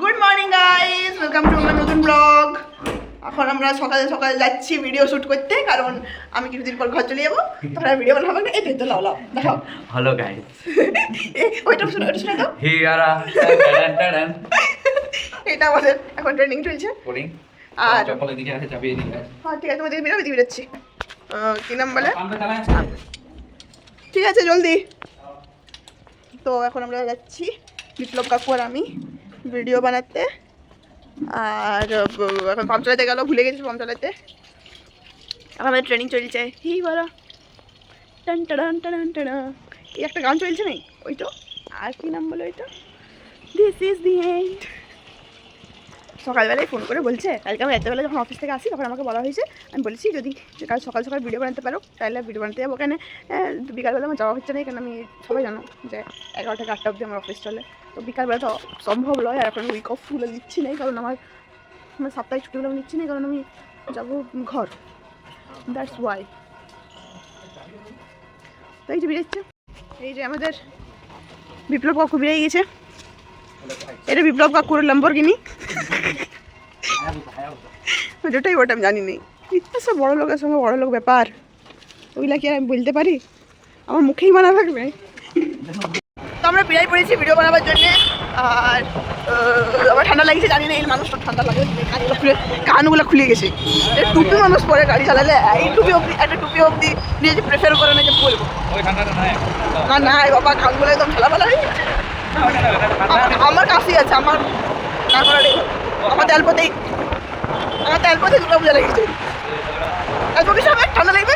Good morning guys, welcome to my নতুন blog. এখন আমরা সকালে সকালে যাচ্ছি ভিডিও শুট করতে, কারণ আমি কিছুদিন পর ঘর চলে যাবো। তোমরা ভিডিও বানাবো না? এই তো লাও লাও দেখাও। হ্যালো গাইস, ওইটা শুনে দাও। হিয়ারা টাডান এটা আমাদের এখন ট্রেনিং চলছে। কোডিং আর চপলে দিকে আছে চাবিয়ে দিই। হ্যাঁ ঠিক আছে, তোমাদের ভিডিও দিয়ে যাচ্ছি। কি নাম বলে? ঠিক আছে জলদি। তো এখন আমরা যাচ্ছি বিপ্লব কাকু আর আমি ভিডিও বানাতে। আর এখন পাম্প চালাতে গেল, ভুলে গেছি পাম্প চালাতে। এখন আমাদের ট্রেনিং চলছে। হি বলো টান টান টান টান, এই একটা গান চলছে নেই ওই তো, আর কি নাম বলো ওইটা, দিস ইজ দি এন্ড। সকালবেলায় ফোন করে বলছে, কালকে আমি রাত্রেবেলা যখন অফিস থেকে আসি তখন আমাকে বলা হয়েছে, আমি বলেছি যদি কাল সকাল সকাল ভিডিও বানাতে পারো তাহলে ভিডিও বানাতে যাবো। কেন বিকালবেলা আমার যাওয়া হচ্ছে না, কারণ আমি সবাই জানো যে 11 থেকে 8টা অবধি আমার অফিস চলে। তো বিকালবেলা তো সম্ভব নয়, আর এখন উইক অফগুলো নিচ্ছি না, কারণ আমার সাপ্তাহিক ছুটিগুলো নিচ্ছি না, কারণ আমি যাবো ঘর। That's why. তো এই যে বেরিয়েছে, এই যে আমাদের বিপ্লব কাকু বেরিয়ে গেছে। এটা বিপ্লব কাকুর ল্যাম্বরগিনি, যেটাই ওটা আমি জানি নেই। সব বড়ো লোকের সঙ্গে বড়ো লোক ব্যাপার, ওইগুলা কি আর আমি বলতে পারি? আমার মুখেই মানা থাকবে। তো আমরা বেরিয়ে পড়েছি ভিডিও বানাবার জন্যে। আর আমার ঠান্ডা লাগছে, জানি না এই মানুষটা ঠান্ডা লাগে, কানগুলো খুলে গেছে। টুপি মানুষ পরে গাড়ি চালালে এই টুপি অব্দি, একটা টুপি অব্দি নিয়ে যে প্রেফার করে না যে বলবো না না বাবা, কানগুলো একদম ঠেলাফেলা হয়ে গেছে। আমার কাশি আছে, আমার আমার তেলপতেই দুর্গা পূজা লেগেছে। এলপো সব ঠান্ডা লাগবে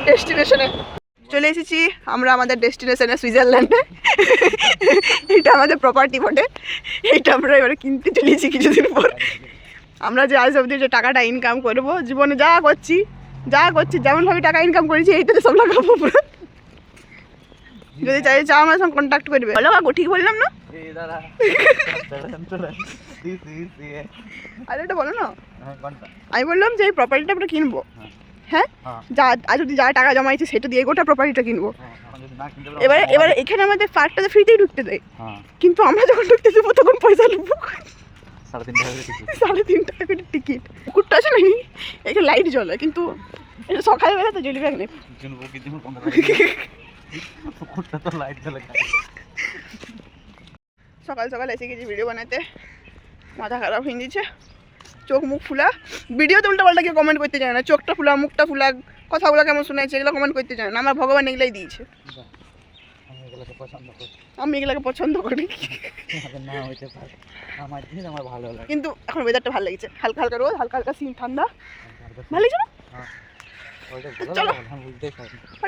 ডেস্টিনেশনে চলে এসেছি আমরা, আমাদের ডেস্টিনেশনে সুইজারল্যান্ডে। এটা আমাদের প্রপার্টি বটে, এইটা আমরা এবারে কিনতে চলেছি কিছুদিন পর। আমরা যে আজ অবধি যে টাকাটা ইনকাম করবো, জীবনে যা করছি যেমনভাবে টাকা ইনকাম করেছি এইটাতে সব লাগাবো পুরো। যদি চাই চা আমার সঙ্গে কন্ট্যাক্ট করবে। বলো কাকু, ঠিক বললাম না? আরে এটা বলো না, আমি বললাম যে এই প্রপার্টিটা আমরা কিনবো। হ্যাঁ, আর যদি যা টাকা জমাইছে সেটা দিয়ে গোটা প্রপার্টিটা কিনবো। এবারে এখানে আমাদের পার্কটাতে ফ্রিতেই ঢুকতে দেয়, কিন্তু আমরা যখন ঢুকতে দেবো তখন পয়সা নেবো। 3.5 টাকা করে টিকিট। কুকুরটা আছে নাকি এখানে লাইট জ্বলে, কিন্তু সকালবেলা তো জ্বলবে না। সকাল সকাল এসে গেছি ভিডিও বানাতে, মাথা খারাপ হয়ে গেছে, চোখ মুখ ফুলা। ভিডিওতে উল্টা পাল্টা কেউ কমেন্ট করতে চায় না, চোখটা ফুলা, মুখটা ফুলা, কথাগুলো কেমন শোনাচ্ছে এগুলো কমেন্ট করতে চায় না। আমার ভগবান এগুলাই দিয়েছে, আমি এগুলোকে পছন্দ করি। কিন্তু এখন ওয়েদারটা ভালো লেগেছে, হালকা হালকা রোদ, হালকা হালকা সিন ঠান্ডা, ভালো লাগছে না? চলো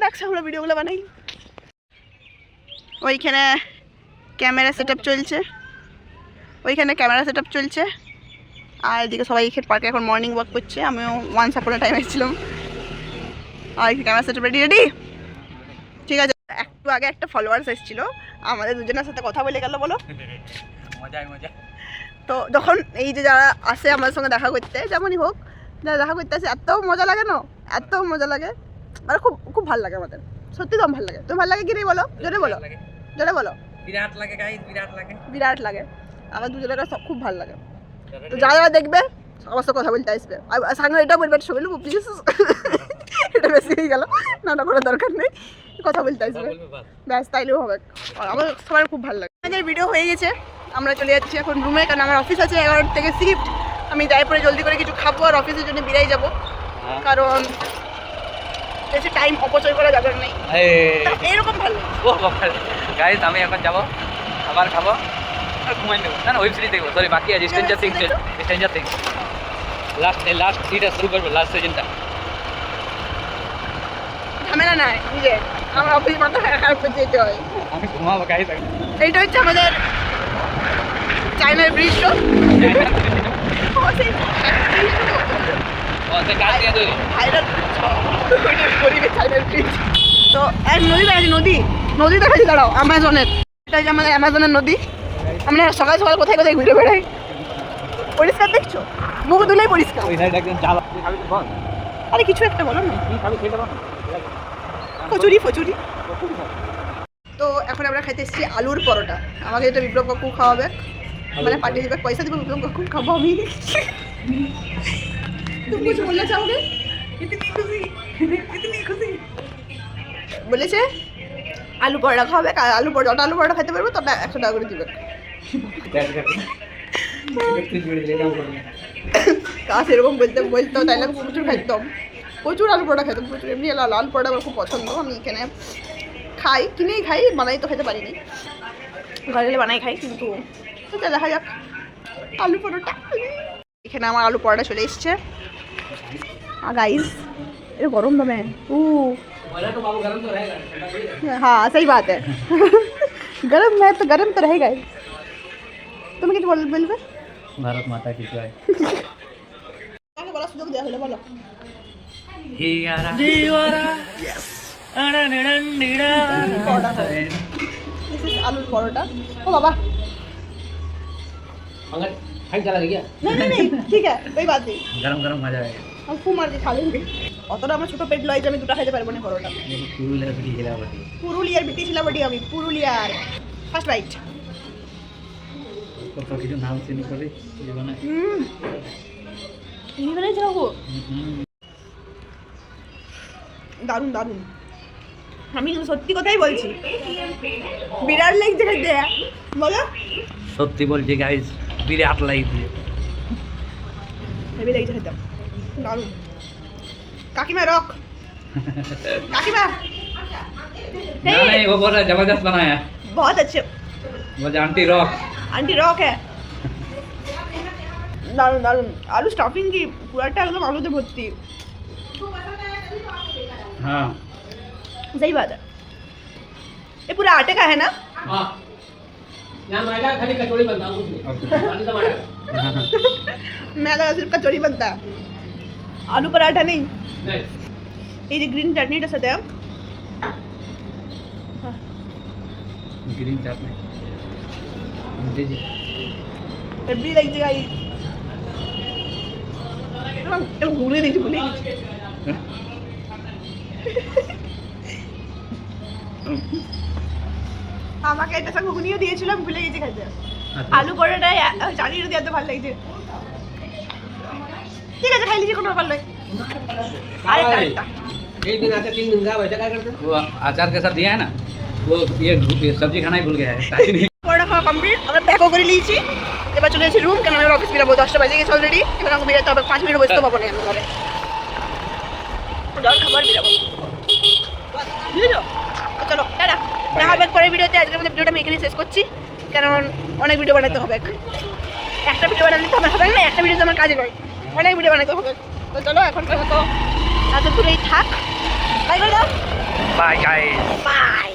একসাথে আমরা ভিডিওগুলো বানাই। ওইখানে ক্যামেরা সেট আপ চলছে, আর এদিকে সবাই পার্কে এখন মর্নিং ওয়াক করছে। আমিও ওয়ান্স আপন টাইম এসেছিলাম। আর ক্যামেরা সেট আপ রেডি। ঠিক আছে, একটু আগে একটা ফলোয়ার্স এসেছিলো, আমাদের দুজনের সাথে কথা বলে গেল। বলো মজা। তো যখন এই যে যারা আসে আমার সঙ্গে দেখা করতে, যেমনই হোক, যারা দেখা করতে আসে, এত মজা লাগে না, এত মজা লাগে, মানে খুব খুব ভালো লাগে আমাদের, সত্যি তো ভালো লাগে। তুমি ভালো লাগে কি রে? বলো, জোরে বলো। বিরাট লাগে আমার দুজনের কাছে, খুব ভালো লাগে। তো যারা দেখবে অবশ্য কথা বলতে আসবে, আর সামনে এটা বলবে ছবি নেবো প্লিজ। এটা বেশি হয়ে গেল, না করার দরকার নেই, কথা বলতে আসবে ব্যাস, তাইলেও হবে। আমার সবার খুব ভালো লাগে। আমাদের ভিডিও হয়ে গেছে, আমরা চলে যাচ্ছি এখন রুমে, কারণ আমার অফিস আছে 11 থেকে শিফট। আমি যাই পরে জলদি করে কিছু খাবো আর অফিসের জন্য বেরিয়ে যাবো, কারণ বেশি টাইম অপচয় করা যাবে না। এইরকম ভালো গাইস, আমি এখন যাবো, খাবার খাবো আর ঘুমাই নেবো। না ওয়েব সিরিজ দেখবো, সরি বাকি আছে স্ট্রেঞ্জার থিংস। লাস্ট সিটা শুরু করবো, লাস্ট সিজনটা। ঝামেলা নাই, বুঝে আমার অফিস মাথা খারাপ করে যেতে হয়। আমি ঘুমাবো গাইস। এইটা হচ্ছে আমাদের চায়নার ব্রিজ। তো এক নদী দেখাচ্ছি, নদী দেখাচ্ছি, দাঁড়াও, অ্যামাজনের। এটা হচ্ছে আমাদের অ্যামাজনের নদী। আমরা সকাল সকাল কোথায় কোথায় ঘুরে বেড়াই। পরিষ্কার দেখছো, মুখ ধুলেই পরিষ্কার। আরে কিছু একটা বলো না। কি খাবে খেতে পারো? কচুরি ফচুরি। তো এখন আমরা খাইতে এসেছি আলুর পরোটা। আমাকে এটা বিপ্লব কাকু খাওয়াবে, মানে পাঠিয়ে দেবে, পয়সা দেবে, বিপ্লব কাকু খাবো আমি। তুমি কিছু বললে চাওগে? ইতনি খুশি, ইতনি খুশি। বলেছে আলু পরোটা খাওয়াবে, আলু পরোটা খেতে পারবো তো 100 টাকা করে দিবে। কাজ এরকম বলতো তাইলে আমি প্রচুর খাইতাম, প্রচুর আলু পরোটা খেতাম, প্রচুর। এমনি আলু পরোটা আমার খুব পছন্দ। আমি এখানে খাই, কিনেই খাই, বানাই তো খেতে পারিনি, ঘরে গেলে বানাই খাই। কিন্তু দেখা যাক আলু পরোটা। এখানে আমার আলু পরোটা চলে এসছে। गाइस ये गरम दमे तो बाबू गरम तो रहेगा। हाँ सही बात है। गरम है तो गरम तो रहेगा ही। तुम क्या बोलबे? भारत माता की जय। आगे बोला सुजोग दिया हलो बोलो। हियारा दीवारा यस अड़नड़नड़ा। दिस इज आलू परोटा। ओ बाबा मगर हाइट चला गया। नहीं ठीक है कोई बात नहीं, गरम गरम मजा आएगा। हम फू मार के खा लेंगे। অতটা আমার ছোট পেট লয় যে আমি দুটো খাইতে পারবো না পরোটা। পুরুলিয়ার বিটি শিলাবতী। পুরুলিয়ার বিটি শিলাবতী আমি, পুরুলিয়ার ফার্স্ট রাইট। কত কিছু নাম চিনি করে জীবনে। এই বানাইছে না গো, দারুণ দারুণ। আমি কিন্তু সত্যি কথাই বলছি, বিরাট লাগছে খেতে। বলো সত্যি বলছি গাইস, বিরাট লাগছে। হেভি লাগছে খেতে, দারুণ। काकीमा रॉक, काकीमा नहीं वो बहुत जबरदस्त बनाया, बहुत अच्छे। वो आंटी रॉक, आंटी रॉक है। दारुण दारुण। आलू स्टफिंग की पूराटा एकदम आलू से भर्ती। हाँ सही बात है। ये पूरा आटे का है ना? हाँ यहाँ मैदा खाली कचौड़ी बनता है, पानी तो मैदा। मैदा का सिर्फ कचौड़ी बनता है, आलू पराठा नहीं। नहीं ये जो ग्रीन चटनीটা সাথে ग्रीन चटनी दीजिए। হেভি লাগছে গাই। একদম ভুলে গেছি। আমাকে একটা সঙ্গে ঘুগনিও দিয়েছিলাম, ভুলে গেছি খেতে। আলু পরোটা চাটনিটা দিয়ে এত ভালো লাগছে। ঠিক আছে খাই লিজি, কোনো ব্যাপার নয়। আরেকটা एक दिन आते 3 दिन का वैसा क्या करते? वो अचार के साथ दिया है ना, वो ये सब्जी खाना ही भूल गया है। পরোটা খাওয়া কমপ্লিট, আমরা প্যাকও করে নিয়েছি। এবার চলে এসেছি রুম, কেন আমার অফিস বেরাবো, 10টা বাজে গেছে অলরেডি। এবার আমাকে বেরোতে হবে, 5 মিনিট বসতে পাবো না আমি ঘরে। জল খাবার বেরাবো, বুঝেছো? তো চলো টাটা, দেখা হবে পরের ভিডিওতে। আজকের মধ্যে ভিডিওটা আমি এখানে শেষ করছি, কারণ অনেক ভিডিও বানাতে হবে। একটা ভিডিও বানালে তো আমার হবে না, একটা ভিডিও তো আমার কাজে নয়, অনেক ভিডিও বানাতে হবে। তো চলো এখন তো এত দূরেই থাক। বাই করে দাও। Bye guys. বাই।